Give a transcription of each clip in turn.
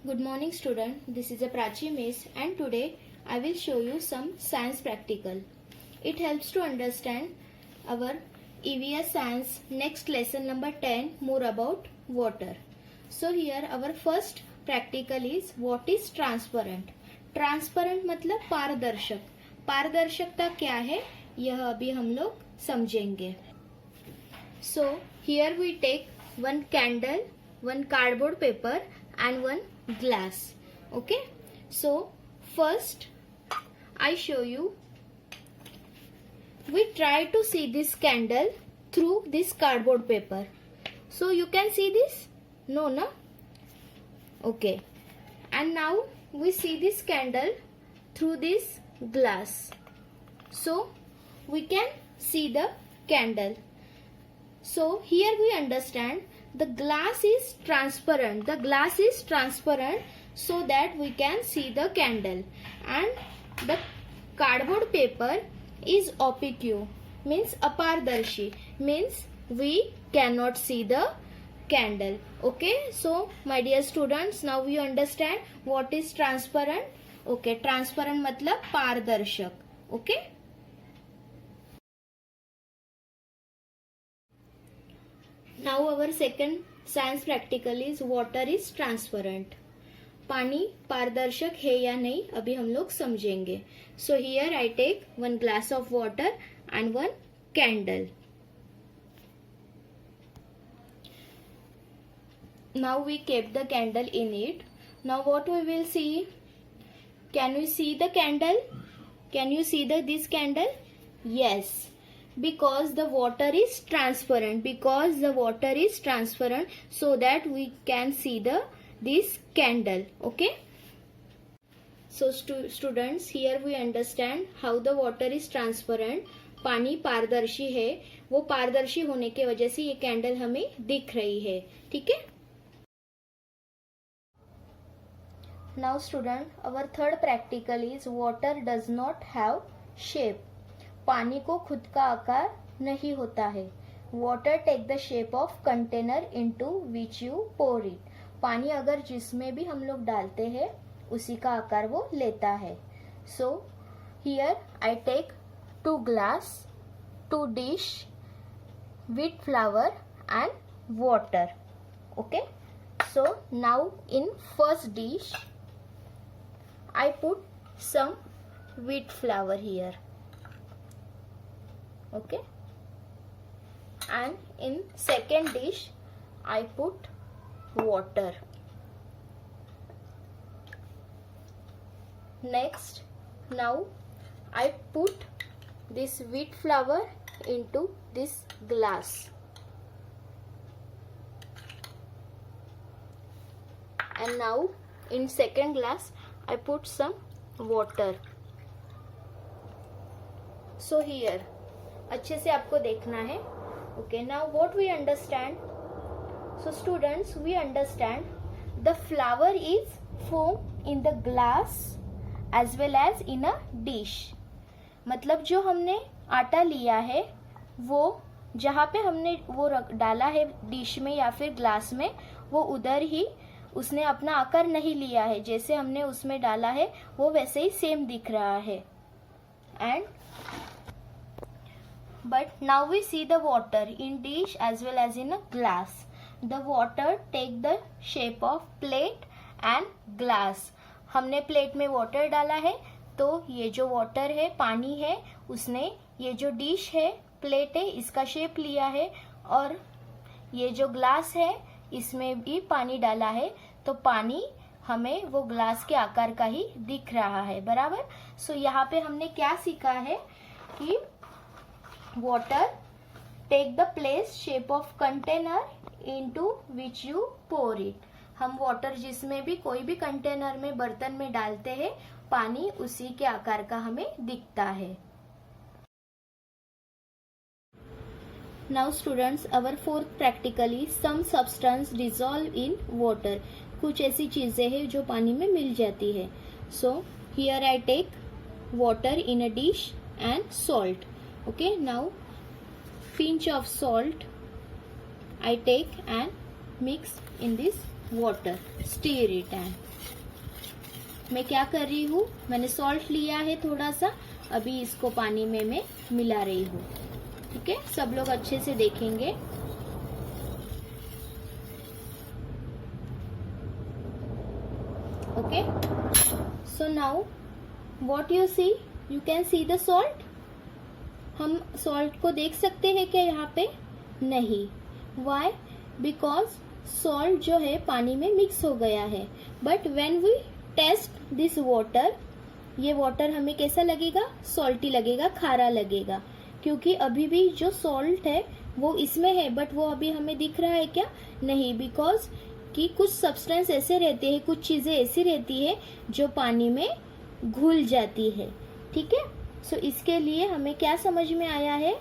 Good morning student, this is a Prachi Miss and today I will show you some science practical. It helps to understand our EVS science next lesson number 10 more about water. So here our first practical is what is transparent. Transparent मतलब पारदर्शक. पारदर्शकता क्या है यह अभी हम लोग समझेंगे. So here we take one candle, one cardboard paper and one glass. Okay, so first I show you. We try to see this candle through this cardboard paper. So you can see this? No, no? Okay. And now we see this candle through this glass. So we can see the candle. So here we understand the glass is transparent. The glass is transparent so that we can see the candle. And the cardboard paper is opaque, means apardarshi, means we cannot see the candle. Okay, so my dear students, now you understand what is transparent. Okay, transparent matlab पारदर्शक. Okay. Now our second science practical is water is transparent. पानी पारदर्शक है या नहीं अभी हम लोग समझेंगे. So here I take one glass of water and one candle. Now we kept the candle in it. Now what we will see? Can we see the candle? Can you see this candle? Yes. Because the water is transparent. Because the water is transparent, so that we can see this candle. Okay. So students, here we understand how the water is transparent. पानी पारदर्शी है. वो पारदर्शी होने के वजह से ये कैंडल हमें दिख रही है. ठीक है. Now student, our third practical is water does not have shape. पानी को खुद का आकार नहीं होता है. Water take the shape of container into which you pour it. पानी अगर जिसमें भी हम लोग डालते हैं उसी का आकार वो लेता है. So here I take 2 glass, 2 dish, wheat flour and water. Okay. So now in first dish I put some wheat flour here. Okay, and in second dish I put water. Next, now I put this wheat flour into this glass. And now in second glass I put some water. So here अच्छे से आपको देखना है. Okay, now what we understand? So students, we understand the flour is formed in the glass as well as in a dish. मतलब जो हमने आटा लिया है वो जहाँ पे हमने वो डाला है डिश में या फिर ग्लास में, वो उधर ही उसने अपना आकार नहीं लिया है. जैसे हमने उसमें डाला है वो वैसे ही सेम दिख रहा है. And but now we see the water in dish as well as in a glass. The water take the shape of plate and glass. हमने प्लेट में वाटर डाला है तो ये जो वाटर है पानी है उसने ये जो डिश है प्लेट है इसका शेप लिया है, और ये जो ग्लास है इसमें भी पानी डाला है तो पानी हमें वो ग्लास के आकार का ही दिख रहा है. बराबर. सो यहाँ पे हमने क्या सीखा है कि water take the place shape of container into which you pour it. हम वाटर जिसमें भी कोई भी कंटेनर में बर्तन में डालते हैं पानी उसी के आकार का हमें दिखता है. Now students, our fourth practical is some substance dissolve in water. कुछ ऐसी चीजें हैं जो पानी में मिल जाती है. So here I take water in a dish and salt. Okay, now pinch of salt I take and mix in this water. Stir it and मैं क्या कर रही हूँ, मैंने सॉल्ट लिया है थोड़ा सा, अभी इसको पानी में मैं मिला रही हूँ. ठीक है, सब लोग अच्छे से देखेंगे. Okay, so now what you see, you can see the salt. हम सॉल्ट को देख सकते हैं क्या यहाँ पे? नहीं. वाई? बिकॉज सॉल्ट जो है पानी में मिक्स हो गया है. But when we taste this water, ये वाटर हमें कैसा लगेगा? सॉल्टी लगेगा, खारा लगेगा, क्योंकि अभी भी जो सॉल्ट है वो इसमें है, बट वो अभी हमें दिख रहा है क्या? नहीं, बिकॉज कि कुछ सब्सटेंस ऐसे रहते हैं, कुछ चीजें ऐसी रहती है जो पानी में घुल जाती है. ठीक है, सो इसके लिए हमें क्या समझ में आया है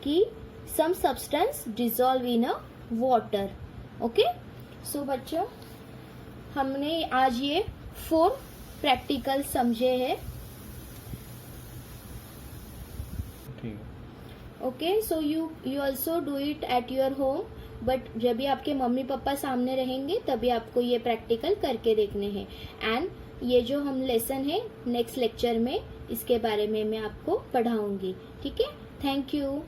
कि some substance dissolve in a water. Okay, so बच्चों हमने आज ये 4 प्रैक्टिकल समझे हैं. Okay, so you also do it at your home, but जब भी आपके मम्मी पापा सामने रहेंगे तभी आपको ये प्रैक्टिकल करके देखने हैं. एंड ये जो हम लेसन है नेक्स्ट लेक्चर में इसके बारे में मैं आपको पढ़ाऊंगी. ठीक है, थैंक यू.